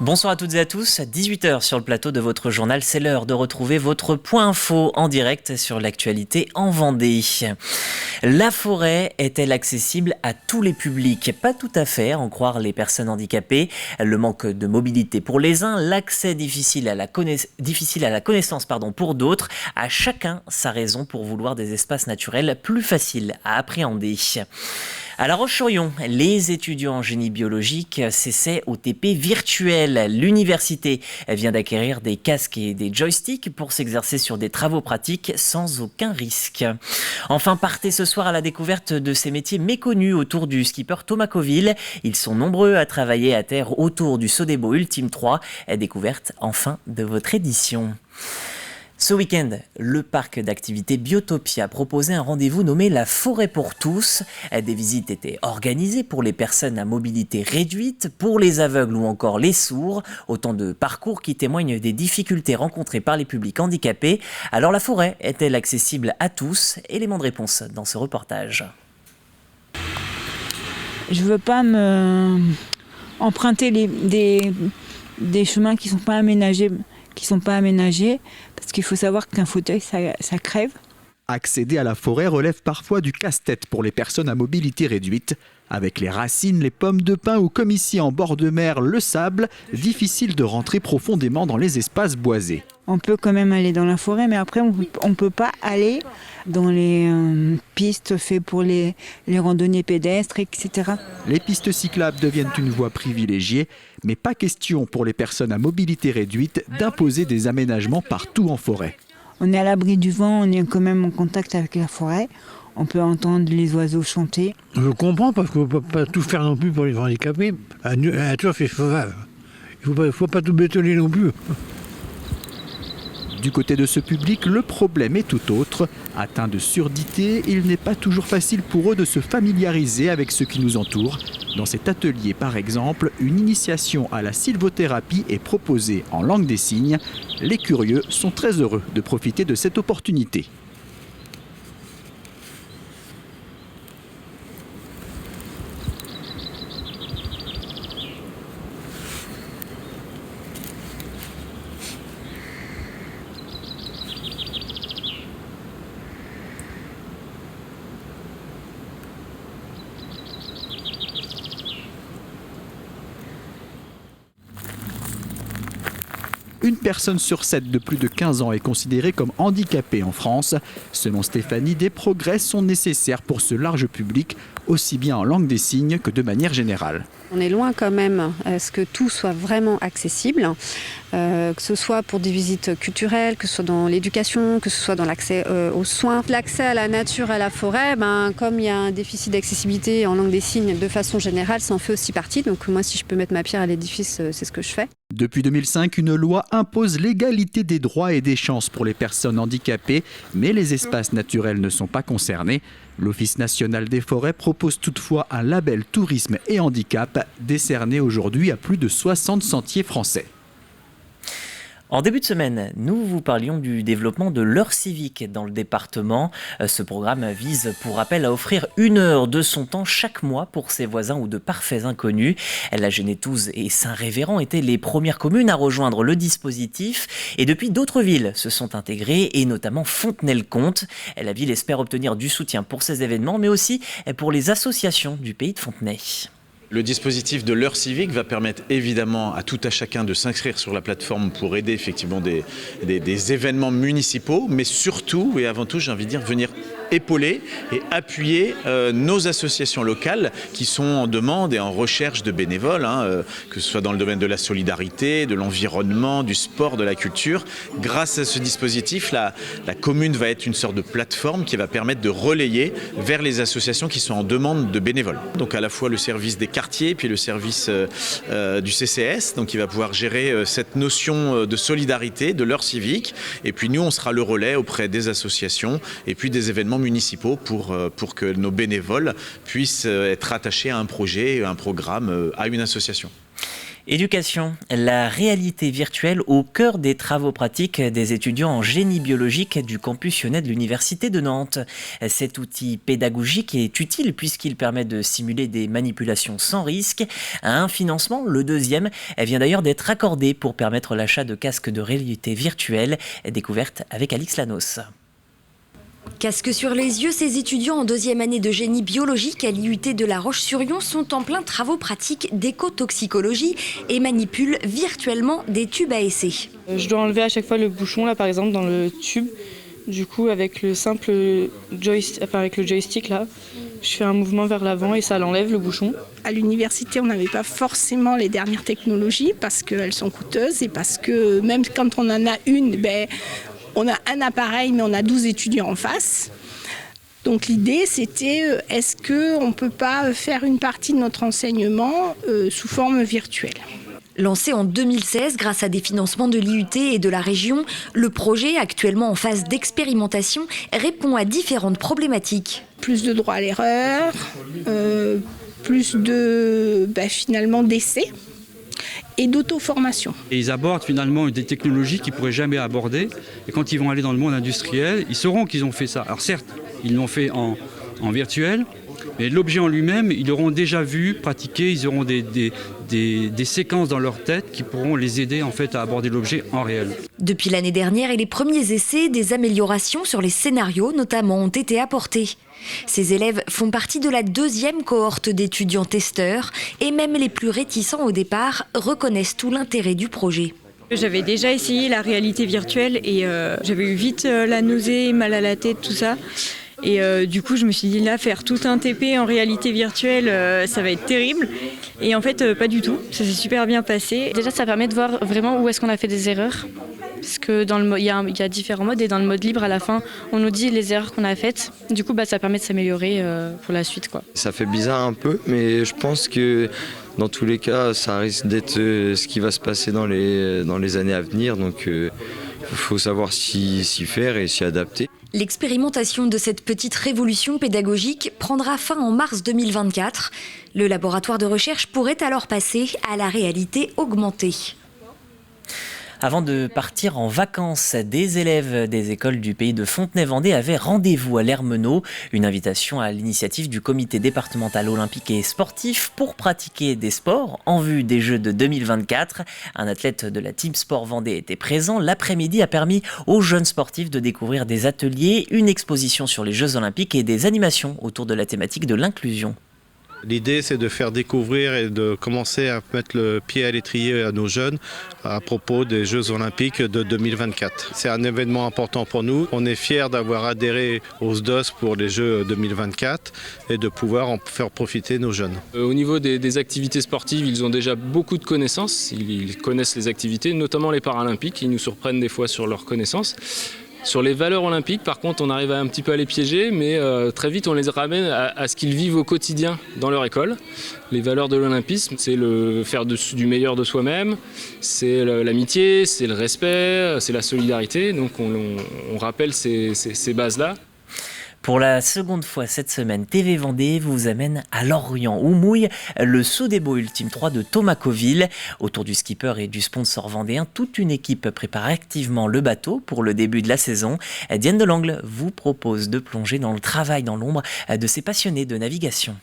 Bonsoir à toutes et à tous, 18h sur le plateau de votre journal, c'est l'heure de retrouver votre point info en direct sur l'actualité en Vendée. La forêt est-elle accessible à tous les publics? Pas tout à fait, à en croire les personnes handicapées. Le manque de mobilité pour les uns, l'accès difficile à la connaissance pour d'autres, à chacun sa raison pour vouloir des espaces naturels plus faciles à appréhender. À La Roche-sur-Yon, les étudiants en génie biologique s'essaient au TP virtuel. L'université vient d'acquérir des casques et des joysticks pour s'exercer sur des travaux pratiques sans aucun risque. Enfin, partez ce soir à la découverte de ces métiers méconnus autour du skipper Thomas Coville. Ils sont nombreux à travailler à terre autour du Sodebo Ultime 3. Découverte en fin de votre édition. Ce week-end, le parc d'activités Biotopia proposait un rendez-vous nommé La Forêt pour tous. Des visites étaient organisées pour les personnes à mobilité réduite, pour les aveugles ou encore les sourds. Autant de parcours qui témoignent des difficultés rencontrées par les publics handicapés. Alors la forêt est-elle accessible à tous? Élément de réponse dans ce reportage. Je veux pas emprunter des chemins qui sont pas aménagés. Parce qu'il faut savoir qu'un fauteuil, ça crève. Accéder à la forêt relève parfois du casse-tête pour les personnes à mobilité réduite. Avec les racines, les pommes de pin ou comme ici en bord de mer, le sable, difficile de rentrer profondément dans les espaces boisés. On peut quand même aller dans la forêt, mais après on ne peut pas aller dans les pistes faites pour les randonnées pédestres, etc. Les pistes cyclables deviennent une voie privilégiée, mais pas question pour les personnes à mobilité réduite d'imposer des aménagements partout en forêt. On est à l'abri du vent, on est quand même en contact avec la forêt. On peut entendre les oiseaux chanter. Je comprends parce qu'on ne peut pas tout faire non plus pour les handicapés. La nature, c'est sauvage. Il ne faut pas tout bétonner non plus. Du côté de ce public, le problème est tout autre. Atteints de surdité, il n'est pas toujours facile pour eux de se familiariser avec ce qui nous entoure. Dans cet atelier, par exemple, une initiation à la sylvothérapie est proposée en langue des signes. Les curieux sont très heureux de profiter de cette opportunité. Une personne sur 7 de plus de 15 ans est considérée comme handicapée en France. Selon Stéphanie, des progrès sont nécessaires pour ce large public, aussi bien en langue des signes que de manière générale. On est loin quand même à ce que tout soit vraiment accessible, que ce soit pour des visites culturelles, que ce soit dans l'éducation, que ce soit dans l'accès aux soins. L'accès à la nature, à la forêt, comme il y a un déficit d'accessibilité en langue des signes de façon générale, ça en fait aussi partie. Donc moi, si je peux mettre ma pierre à l'édifice, c'est ce que je fais. Depuis 2005, une loi impose l'égalité des droits et des chances pour les personnes handicapées, mais les espaces naturels ne sont pas concernés. L'Office national des forêts propose toutefois un label tourisme et handicap décerné aujourd'hui à plus de 60 sentiers français. En début de semaine, nous vous parlions du développement de l'heure civique dans le département. Ce programme vise, pour rappel, à offrir 1 heure de son temps chaque mois pour ses voisins ou de parfaits inconnus. La Genétouse et Saint-Révérend étaient les premières communes à rejoindre le dispositif. Et depuis, d'autres villes se sont intégrées, et notamment Fontenay-le-Comte. La ville espère obtenir du soutien pour ces événements, mais aussi pour les associations du pays de Fontenay. Le dispositif de l'heure civique va permettre évidemment à tout à chacun de s'inscrire sur la plateforme pour aider effectivement des événements municipaux, mais surtout et avant tout, j'ai envie de dire, venir épauler et appuyer nos associations locales qui sont en demande et en recherche de bénévoles, que ce soit dans le domaine de la solidarité, de l'environnement, du sport, de la culture. Grâce à ce dispositif, la commune va être une sorte de plateforme qui va permettre de relayer vers les associations qui sont en demande de bénévoles. Donc à la fois le service des quartiers, puis le service du CCS, donc il va pouvoir gérer cette notion de solidarité, de l'heure civique. Et puis nous, on sera le relais auprès des associations et puis des événements municipaux pour que nos bénévoles puissent être attachés à un projet, à un programme, à une association. Éducation, la réalité virtuelle au cœur des travaux pratiques des étudiants en génie biologique du campus lyonnais de l'Université de Nantes. Cet outil pédagogique est utile puisqu'il permet de simuler des manipulations sans risque. Un financement, le deuxième, vient d'ailleurs d'être accordé pour permettre l'achat de casques de réalité virtuelle. Découverte avec Alix Lanos. Casque sur les yeux, ces étudiants en deuxième année de génie biologique à l'IUT de La Roche-sur-Yon sont en plein travaux pratiques d'écotoxicologie et manipulent virtuellement des tubes à essai. Je dois enlever à chaque fois le bouchon, là par exemple dans le tube. Du coup avec le simple joystick là, je fais un mouvement vers l'avant et ça l'enlève le bouchon. À l'université, on n'avait pas forcément les dernières technologies parce qu'elles sont coûteuses et parce que même quand on en a une, on a un appareil, mais on a 12 étudiants en face. Donc l'idée, c'était, est-ce qu'on ne peut pas faire une partie de notre enseignement sous forme virtuelle ? Lancé en 2016 grâce à des financements de l'IUT et de la région, le projet, actuellement en phase d'expérimentation, répond à différentes problématiques. Plus de droit à l'erreur, plus de finalement d'essais. Et d'auto-formation. Et ils abordent finalement des technologies qu'ils ne pourraient jamais aborder. Et quand ils vont aller dans le monde industriel, ils sauront qu'ils ont fait ça. Alors certes, ils l'ont fait en virtuel, mais l'objet en lui-même, ils l'auront déjà vu, pratiqué, ils auront des séquences dans leur tête qui pourront les aider en fait à aborder l'objet en réel. Depuis l'année dernière et les premiers essais, des améliorations sur les scénarios notamment ont été apportés. Ces élèves font partie de la deuxième cohorte d'étudiants testeurs et même les plus réticents au départ reconnaissent tout l'intérêt du projet. J'avais déjà essayé la réalité virtuelle et j'avais eu vite la nausée, mal à la tête, tout ça. Et du coup, je me suis dit, là, faire tout un TP en réalité virtuelle, ça va être terrible. Et en fait, pas du tout. Ça s'est super bien passé. Déjà, ça permet de voir vraiment où est-ce qu'on a fait des erreurs. Parce que il y a différents modes et dans le mode libre, à la fin, on nous dit les erreurs qu'on a faites. Du coup, ça permet de s'améliorer pour la suite, quoi. Ça fait bizarre un peu, mais je pense que dans tous les cas, ça risque d'être ce qui va se passer dans les années à venir. Donc, il faut savoir s'y faire et s'y adapter. L'expérimentation de cette petite révolution pédagogique prendra fin en mars 2024. Le laboratoire de recherche pourrait alors passer à la réalité augmentée. Avant de partir en vacances, des élèves des écoles du pays de Fontenay-Vendée avaient rendez-vous à l'Hermenot. Une invitation à l'initiative du comité départemental olympique et sportif pour pratiquer des sports en vue des Jeux de 2024. Un athlète de la Team Sport Vendée était présent. L'après-midi a permis aux jeunes sportifs de découvrir des ateliers, une exposition sur les Jeux olympiques et des animations autour de la thématique de l'inclusion. L'idée, c'est de faire découvrir et de commencer à mettre le pied à l'étrier à nos jeunes à propos des Jeux Olympiques de 2024. C'est un événement important pour nous. On est fiers d'avoir adhéré au SDOS pour les Jeux 2024 et de pouvoir en faire profiter nos jeunes. Au niveau des activités sportives, ils ont déjà beaucoup de connaissances. Ils connaissent les activités, notamment les paralympiques. Ils nous surprennent des fois sur leurs connaissances. Sur les valeurs olympiques, par contre, on arrive un petit peu à les piéger, mais très vite, on les ramène à ce qu'ils vivent au quotidien dans leur école. Les valeurs de l'olympisme, c'est le faire du meilleur de soi-même, c'est l'amitié, c'est le respect, c'est la solidarité. Donc on rappelle ces bases-là. Pour la seconde fois cette semaine, TV Vendée vous amène à Lorient où mouille le Sodebo Ultime 3 de Thomas Coville. Autour du skipper et du sponsor vendéen, toute une équipe prépare activement le bateau pour le début de la saison. Diane Delangle vous propose de plonger dans le travail dans l'ombre de ces passionnés de navigation.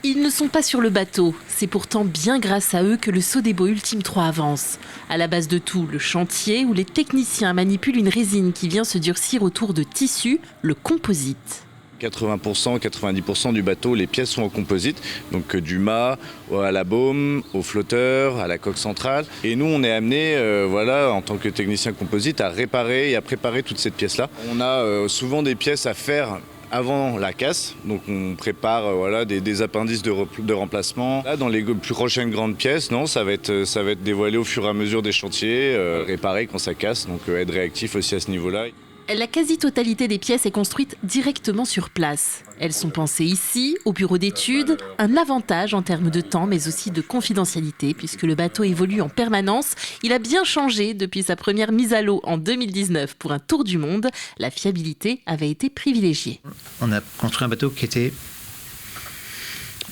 Ils ne sont pas sur le bateau, c'est pourtant bien grâce à eux que le Sodebo Ultime 3 avance. À la base de tout, le chantier où les techniciens manipulent une résine qui vient se durcir autour de tissus, le composite. 80%, 90% du bateau, les pièces sont en composite, donc du mât à la baume, au flotteur, à la coque centrale. Et nous, on est amené, en tant que technicien composite, à réparer et à préparer toute cette pièce-là. On a souvent des pièces à faire avant la casse, donc on prépare des appendices de remplacement. Là, dans les plus prochaines grandes pièces, non, ça va être dévoilé au fur et à mesure des chantiers, réparé quand ça casse, donc être réactif aussi à ce niveau-là. La quasi-totalité des pièces est construite directement sur place. Elles sont pensées ici, au bureau d'études, un avantage en termes de temps mais aussi de confidentialité puisque le bateau évolue en permanence. Il a bien changé depuis sa première mise à l'eau en 2019 pour un tour du monde. La fiabilité avait été privilégiée. On a construit un bateau qui était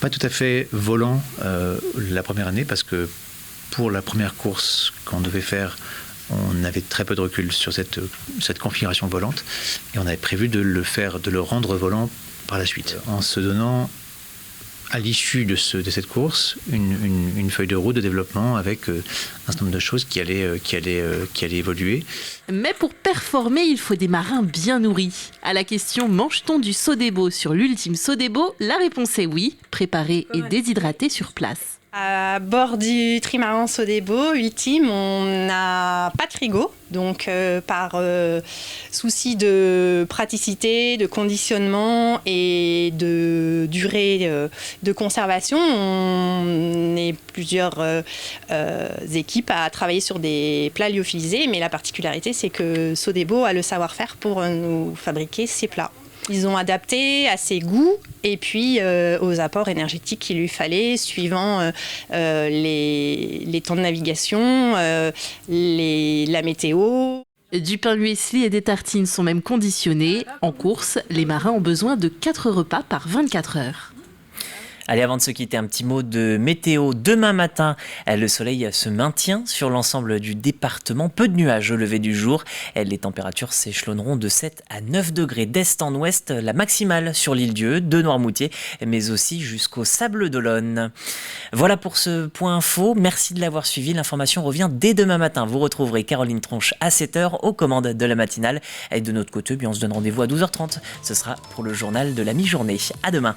Pas tout à fait volant la première année parce que pour la première course qu'on devait faire, on avait très peu de recul sur cette configuration volante et on avait prévu de le rendre volant par la suite, en se donnant à l'issue de cette course une feuille de route de développement avec un certain nombre de choses qui allaient évoluer. Mais pour performer, il faut des marins bien nourris. À la question « mange-t-on du Sodebo sur l'ultime Sodebo ?», la réponse est oui, préparé et déshydraté sur place. À bord du trimaran Sodebo Ultime, on n'a pas de frigo. Donc, par souci de praticité, de conditionnement et de durée de conservation, on est plusieurs équipes à travailler sur des plats lyophilisés. Mais la particularité, c'est que Sodebo a le savoir-faire pour nous fabriquer ces plats. Ils ont adapté à ses goûts et puis aux apports énergétiques qu'il lui fallait suivant les temps de navigation, la météo. Du pain muesli et des tartines sont même conditionnés. En course, les marins ont besoin de 4 repas par 24 heures. Allez, avant de se quitter, un petit mot de météo. Demain matin, le soleil se maintient sur l'ensemble du département. Peu de nuages au lever du jour. Les températures s'échelonneront de 7 à 9 degrés d'est en ouest. La maximale sur l'île Dieu, de Noirmoutier, mais aussi jusqu'au Sable d'Olonne. Voilà pour ce point info. Merci de l'avoir suivi. L'information revient dès demain matin. Vous retrouverez Caroline Tronche à 7h aux commandes de la matinale. Et de notre côté, on se donne rendez-vous à 12h30. Ce sera pour le journal de la mi-journée. À demain.